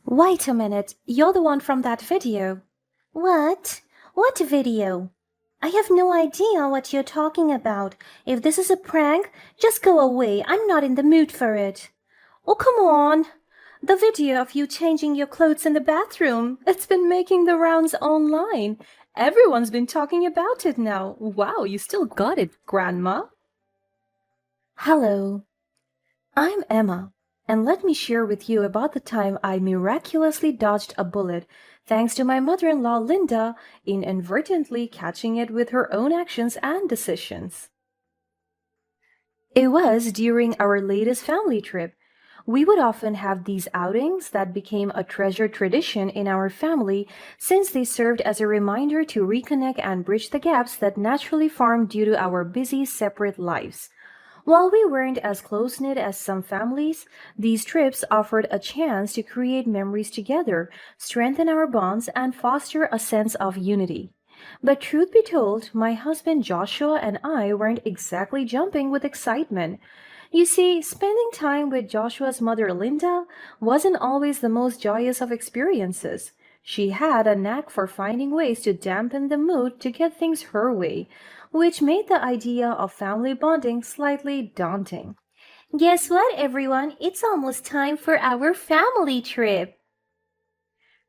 Wait a minute, you're the one from that video. What? What video? I have no idea what you're talking about. If this is a prank, just go away. I'm not in the mood for it. Oh, come on. The video of you changing your clothes in the bathroom. It's been making the rounds online. Everyone's been talking about it now. Wow, you still got it, Grandma. Hello, I'm Emma, and let me share with you about the time I miraculously dodged a bullet thanks to my mother in law Linda inadvertently catching it with her own actions and decisions. It was during our latest family trip. We would often have these outings that became a treasured tradition in our family since they served as a reminder to reconnect and bridge the gaps that naturally formed due to our busy, separate lives. While we weren't as close knit as some families, these trips offered a chance to create memories together, strengthen our bonds, and foster a sense of unity. But truth be told, my husband Joshua and I weren't exactly jumping with excitement. You see, spending time with Joshua's mother Linda wasn't always the most joyous of experiences. She had a knack for finding ways to dampen the mood to get things her way, which made the idea of family bonding slightly daunting. Guess what, everyone? It's almost time for our family trip.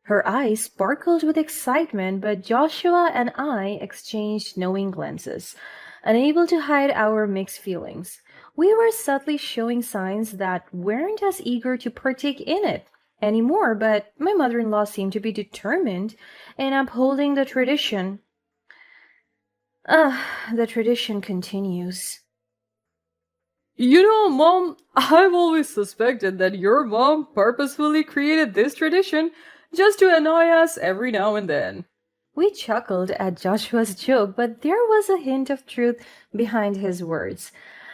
Her eyes sparkled with excitement, but Joshua and I exchanged knowing glances, unable to hide our mixed feelings. We were subtly showing signs that weren't as eager to partake in it anymore, but my mother in law seemed to be determined in upholding the tradition. The tradition continues. Mom, I've always suspected that your mom purposefully created this tradition just to annoy us every now and then. We chuckled at Joshua's joke, but there was a hint of truth behind his words.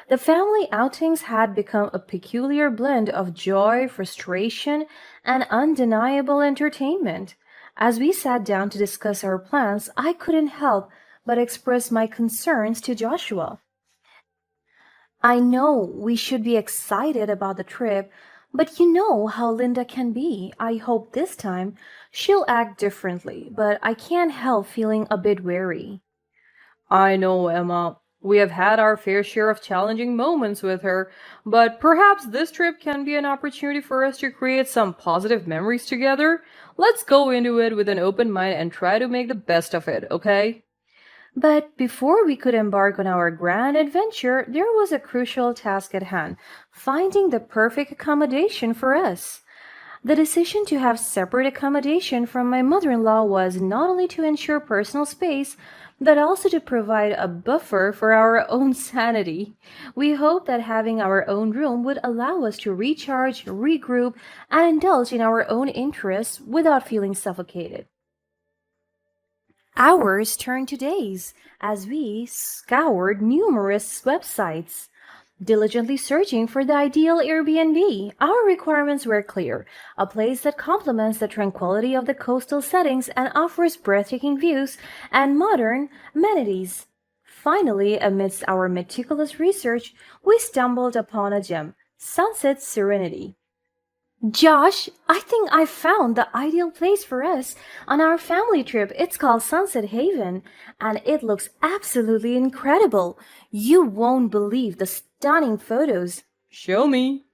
The family outings had become a peculiar blend of joy, frustration, and undeniable entertainment. As we sat down to discuss our plans, I couldn't help but express my concerns to Joshua. I know we should be excited about the trip, but you know how Linda can be. I hope this time she'll act differently, but I can't help feeling a bit wary. I know, Emma. We have had our fair share of challenging moments with her, but perhaps this trip can be an opportunity for us to create some positive memories together. Let's go into it with an open mind and try to make the best of it, okay? But before we could embark on our grand adventure, there was a crucial task at hand finding the perfect accommodation for us. The decision to have separate accommodation from my mother in law was not only to ensure personal space, but also to provide a buffer for our own sanity. We hoped that having our own room would allow us to recharge, regroup, and indulge in our own interests without feeling suffocated. Hours turned to days as we scoured numerous websites, diligently searching for the ideal Airbnb. Our requirements were clear: a place that complements the tranquility of the coastal settings and offers breathtaking views and modern amenities. Finally, amidst our meticulous research, we stumbled upon a gem: Sunset Serenity. Josh, I think I found the ideal place for us on our family trip. It's called Sunset Haven, and it looks absolutely incredible. You won't believe the stunning photos. Show me.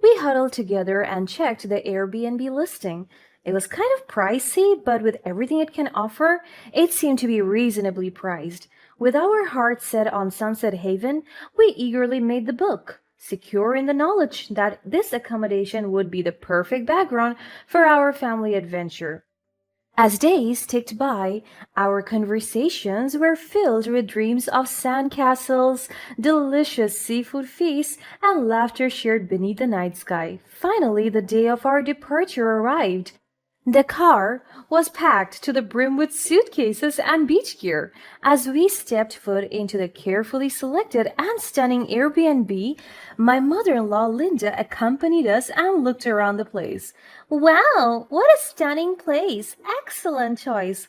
We huddled together and checked the Airbnb listing. It was kind of pricey, but with everything it can offer, it seemed to be reasonably priced. With our hearts set on Sunset Haven, we eagerly made the book, secure in the knowledge that this accommodation would be the perfect background for our family adventure. As days ticked by, our conversations were filled with dreams of sandcastles, delicious seafood feasts, and laughter shared beneath the night sky. Finally, the day of our departure arrived. The car was packed to the brim with suitcases and beach gear. As we stepped foot into the carefully selected and stunning Airbnb, my mother-in-law Linda accompanied us and looked around the place. Wow, what a stunning place! Excellent choice.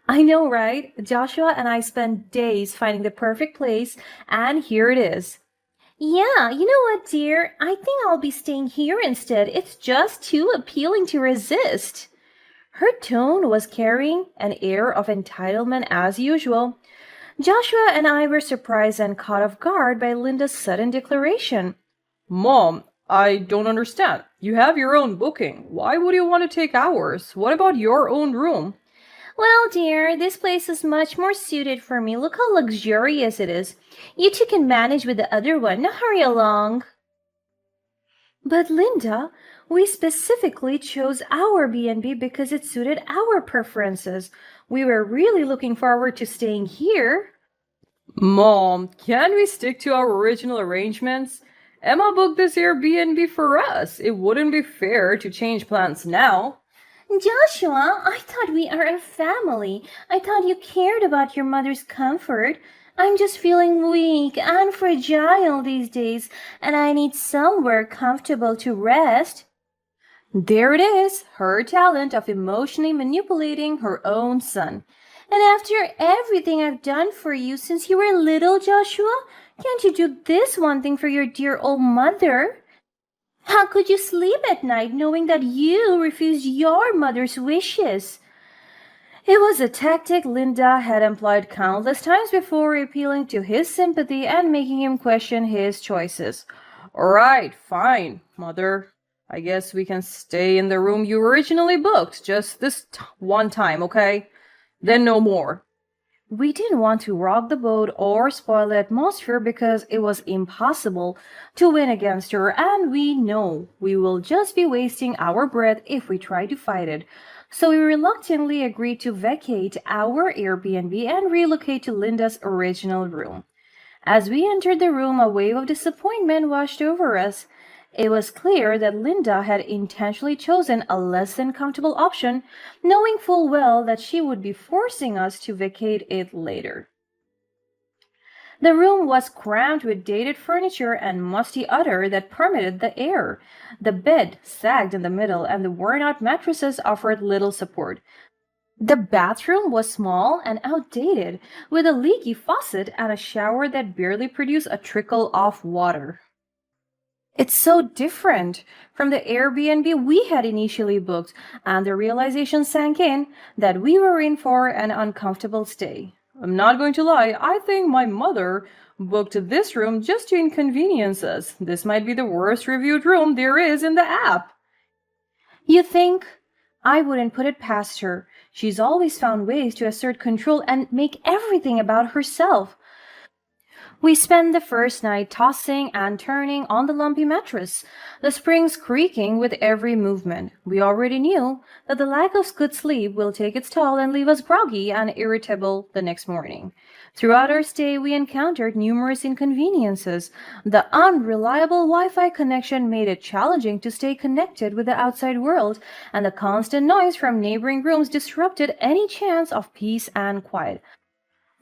I know, right? Joshua and I spent days finding the perfect place, and here it is. Yeah, you know what, dear? I think I'll be staying here instead. It's just too appealing to resist. Her tone was carrying an air of entitlement as usual. Joshua and I were surprised and caught off guard by Linda's sudden declaration. Mom, I don't understand. You have your own booking. Why would you want to take ours? What about your own room? Well, dear, this place is much more suited for me. Look how luxurious it is. You two can manage with the other one. Now hurry along. But Linda, we specifically chose our B&B because it suited our preferences. We were really looking forward to staying here. Mom, can we stick to our original arrangements? Emma booked this Airbnb for us. It wouldn't be fair to change plans now. Joshua, I thought we are a family. I thought you cared about your mother's comfort. I'm just feeling weak and fragile these days, and I need somewhere comfortable to rest. There it is, her talent of emotionally manipulating her own son. And after everything I've done for you since you were little, Joshua, can't you do this one thing for your dear old mother? How could you sleep at night knowing that you refused your mother's wishes? It was a tactic Linda had employed countless times before, appealing to his sympathy and making him question his choices. All right, fine, Mother. I guess we can stay in the room you originally booked, just this one time, okay? Then no more. We didn't want to rock the boat or spoil the atmosphere because it was impossible to win against her, and we know we will just be wasting our breath if we try to fight it. So we reluctantly agreed to vacate our Airbnb and relocate to Linda's original room. As we entered the room, a wave of disappointment washed over us. It was clear that Linda had intentionally chosen a less than comfortable option, knowing full well that she would be forcing us to vacate it later. The room was crammed with dated furniture and musty odor that permeated the air. The bed sagged in the middle, and the worn-out mattresses offered little support. The bathroom was small and outdated, with a leaky faucet and a shower that barely produced a trickle of water. It's so different from the Airbnb we had initially booked, and the realization sank in that we were in for an uncomfortable stay. I'm not going to lie, I think my mother booked this room just to inconvenience us. This might be the worst reviewed room there is in the app. You think? I wouldn't put it past her. She's always found ways to assert control and make everything about herself. We spent the first night tossing and turning on the lumpy mattress, the springs creaking with every movement. We already knew that the lack of good sleep will take its toll and leave us groggy and irritable the next morning. Throughout our stay, we encountered numerous inconveniences. The unreliable Wi-Fi connection made it challenging to stay connected with the outside world, and the constant noise from neighboring rooms disrupted any chance of peace and quiet.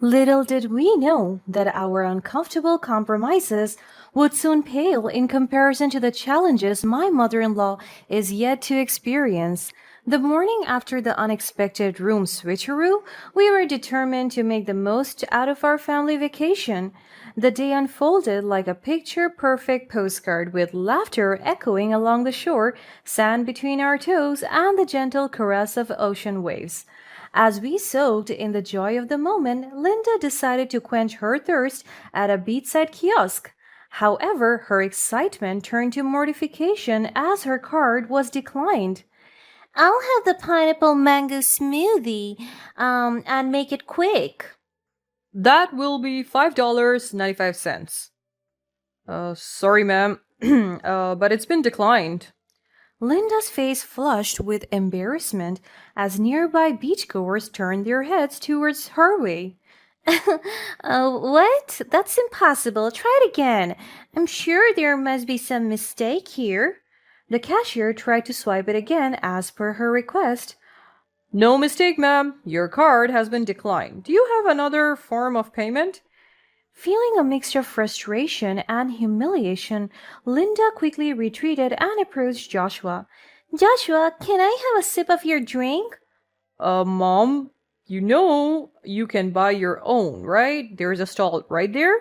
Little did we know that our uncomfortable compromises would soon pale in comparison to the challenges my mother-in-law is yet to experience. The morning after the unexpected room switcheroo, we were determined to make the most out of our family vacation. The day unfolded like a picture-perfect postcard, with laughter echoing along the shore, sand between our toes, and the gentle caress of ocean waves. As we soaked in the joy of the moment, Linda decided to quench her thirst at a beachside kiosk. However, her excitement turned to mortification as her card was declined. I'll have the pineapple mango smoothie, and make it quick. That will be $5.95. Sorry, ma'am, but it's been declined. Linda's face flushed with embarrassment as nearby beachgoers turned their heads towards her way. What? That's impossible. Try it again. I'm sure there must be some mistake here. The cashier tried to swipe it again as per her request. No mistake, ma'am. Your card has been declined. Do you have another form of payment? Feeling a mixture of frustration and humiliation, Linda quickly retreated and approached Joshua. Joshua, can I have a sip of your drink? Mom, you know you can buy your own, right? There's a stall right there.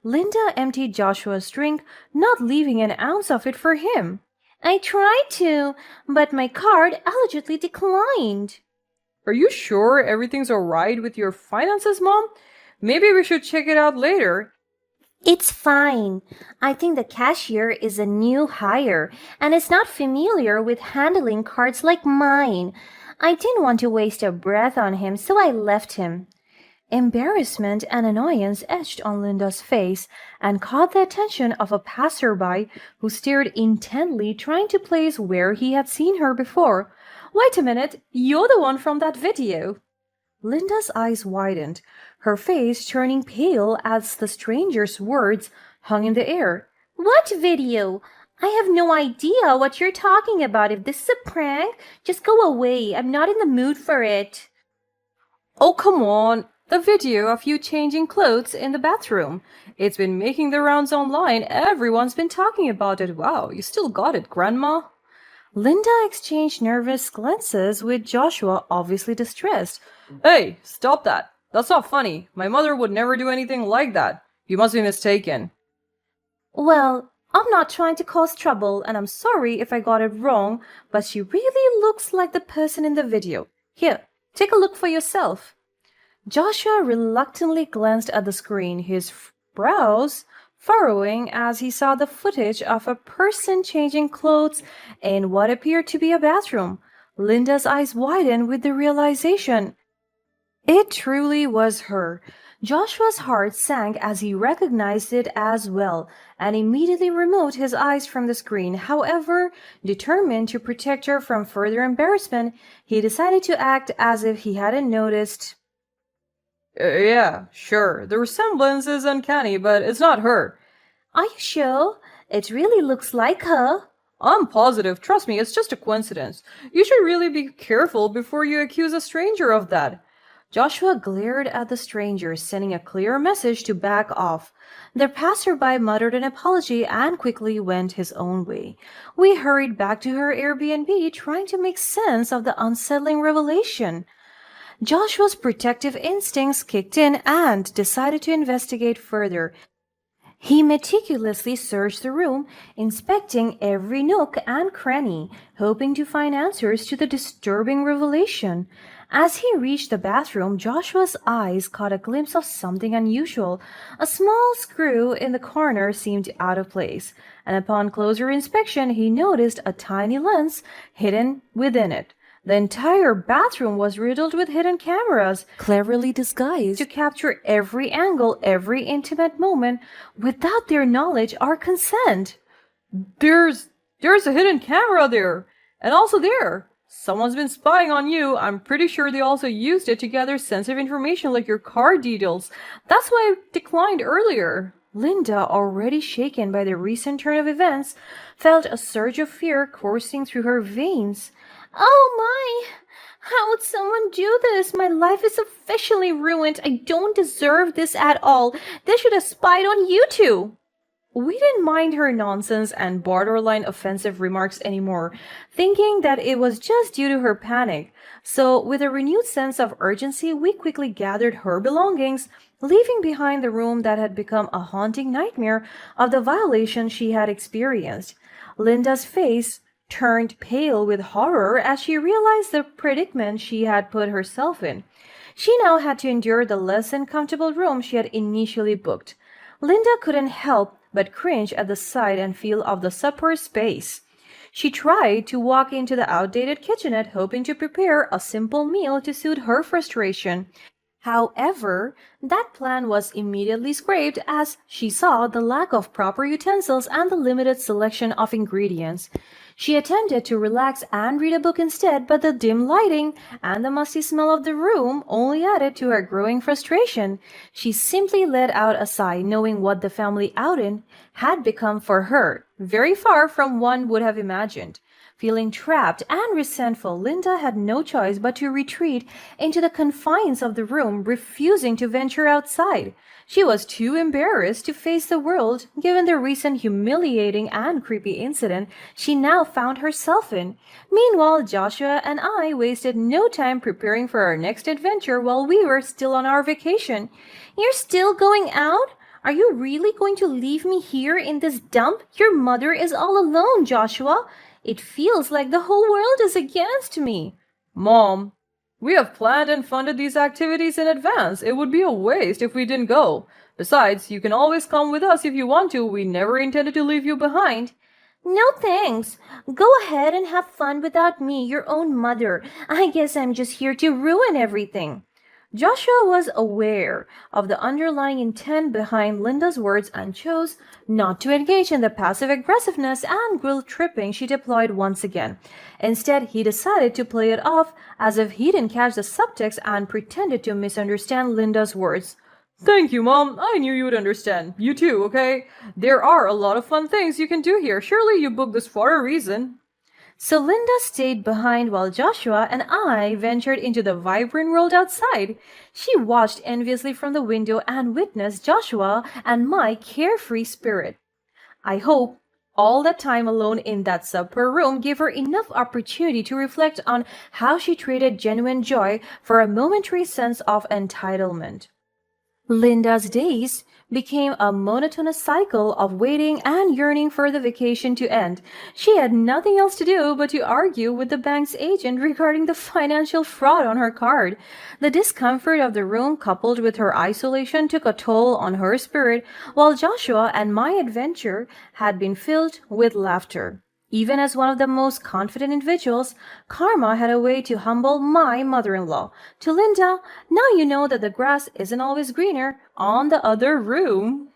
Linda emptied Joshua's drink, not leaving an ounce of it for him. I tried to, but my card allegedly declined. Are you sure everything's alright with your finances, Mom? Maybe we should check it out later. It's fine. I think the cashier is a new hire and is not familiar with handling cards like mine. I didn't want to waste a breath on him, so I left him. Embarrassment and annoyance etched on Linda's face and caught the attention of a passerby who stared intently, trying to place where he had seen her before. Wait a minute, you're the one from that video. Linda's eyes widened, her face turning pale as the stranger's words hung in the air. What video? I have no idea what you're talking about. If this is a prank, just go away. I'm not in the mood for it. Oh, come on. The video of you changing clothes in the bathroom. It's been making the rounds online. Everyone's been talking about it. Wow, you still got it, Grandma. Linda exchanged nervous glances with Joshua, obviously distressed. Hey, stop that. That's not funny. My mother would never do anything like that. You must be mistaken. Well, I'm not trying to cause trouble, and I'm sorry if I got it wrong, but she really looks like the person in the video. Here, take a look for yourself. Joshua reluctantly glanced at the screen, his brows furrowing as he saw the footage of a person changing clothes in what appeared to be a bathroom. Linda's eyes widened with the realization. It truly was her. Joshua's heart sank as he recognized it as well, and immediately removed his eyes from the screen. However, determined to protect her from further embarrassment, he decided to act as if he hadn't noticed. Yeah, sure. The resemblance is uncanny, but it's not her. Are you sure? It really looks like her. I'm positive. Trust me, it's just a coincidence. You should really be careful before you accuse a stranger of that. Joshua glared at the stranger, sending a clear message to back off. The passerby muttered an apology and quickly went his own way. We hurried back to her Airbnb, trying to make sense of the unsettling revelation. Joshua's protective instincts kicked in and decided to investigate further. He meticulously searched the room, inspecting every nook and cranny, hoping to find answers to the disturbing revelation. As he reached the bathroom, Joshua's eyes caught a glimpse of something unusual. A small screw in the corner seemed out of place, and upon closer inspection, he noticed a tiny lens hidden within it. The entire bathroom was riddled with hidden cameras, cleverly disguised to capture every angle, every intimate moment, without their knowledge or consent. There's a hidden camera there, and also there. Someone's been spying on you. I'm pretty sure they also used it to gather sensitive information like your card details. That's why I declined earlier. Linda, already shaken by the recent turn of events, felt a surge of fear coursing through her veins. Oh my! How would someone do this? My life is officially ruined. I don't deserve this at all. They should have spied on you two. We didn't mind her nonsense and borderline offensive remarks anymore, thinking that it was just due to her panic. So, with a renewed sense of urgency, we quickly gathered her belongings, leaving behind the room that had become a haunting nightmare of the violation she had experienced. Linda's face turned pale with horror as she realized the predicament she had put herself in. She now had to endure the less than comfortable room she had initially booked. Linda couldn't help but cringe at the sight and feel of the supper space. She tried to walk into the outdated kitchenette, hoping to prepare a simple meal to soothe her frustration. However, that plan was immediately scrapped as she saw the lack of proper utensils and the limited selection of ingredients. She attempted to relax and read a book instead, but the dim lighting and the musty smell of the room only added to her growing frustration. She simply let out a sigh, knowing what the family outing had become for her, very far from one would have imagined. Feeling trapped and resentful, Linda had no choice but to retreat into the confines of the room, refusing to venture outside. She was too embarrassed to face the world, given the recent humiliating and creepy incident she now found herself in. Meanwhile, Joshua and I wasted no time preparing for our next adventure while we were still on our vacation. You're still going out? Are you really going to leave me here in this dump? Your mother is all alone, Joshua. It feels like the whole world is against me. Mom, we have planned and funded these activities in advance. It would be a waste if we didn't go. Besides, you can always come with us if you want to. We never intended to leave you behind. No thanks. Go ahead and have fun without me, your own mother. I guess I'm just here to ruin everything. Joshua was aware of the underlying intent behind Linda's words and chose not to engage in the passive aggressiveness and guilt tripping she deployed once again. Instead, he decided to play it off as if he didn't catch the subtext and pretended to misunderstand Linda's words. Thank you, Mom. I knew you would understand. You too, okay? There are a lot of fun things you can do here. Surely you booked this for a reason. So Linda stayed behind while Joshua and I ventured into the vibrant world outside. She watched enviously from the window and witnessed Joshua and my carefree spirit. I hope all that time alone in that subpar room gave her enough opportunity to reflect on how she traded genuine joy for a momentary sense of entitlement. Linda's days became a monotonous cycle of waiting and yearning for the vacation to end. She had nothing else to do but to argue with the bank's agent regarding the financial fraud on her card. The discomfort of the room coupled with her isolation took a toll on her spirit, while Joshua and my adventure had been filled with laughter. Even as one of the most confident individuals, Karma had a way to humble my mother-in-law. To Linda, now you know that the grass isn't always greener on the other room.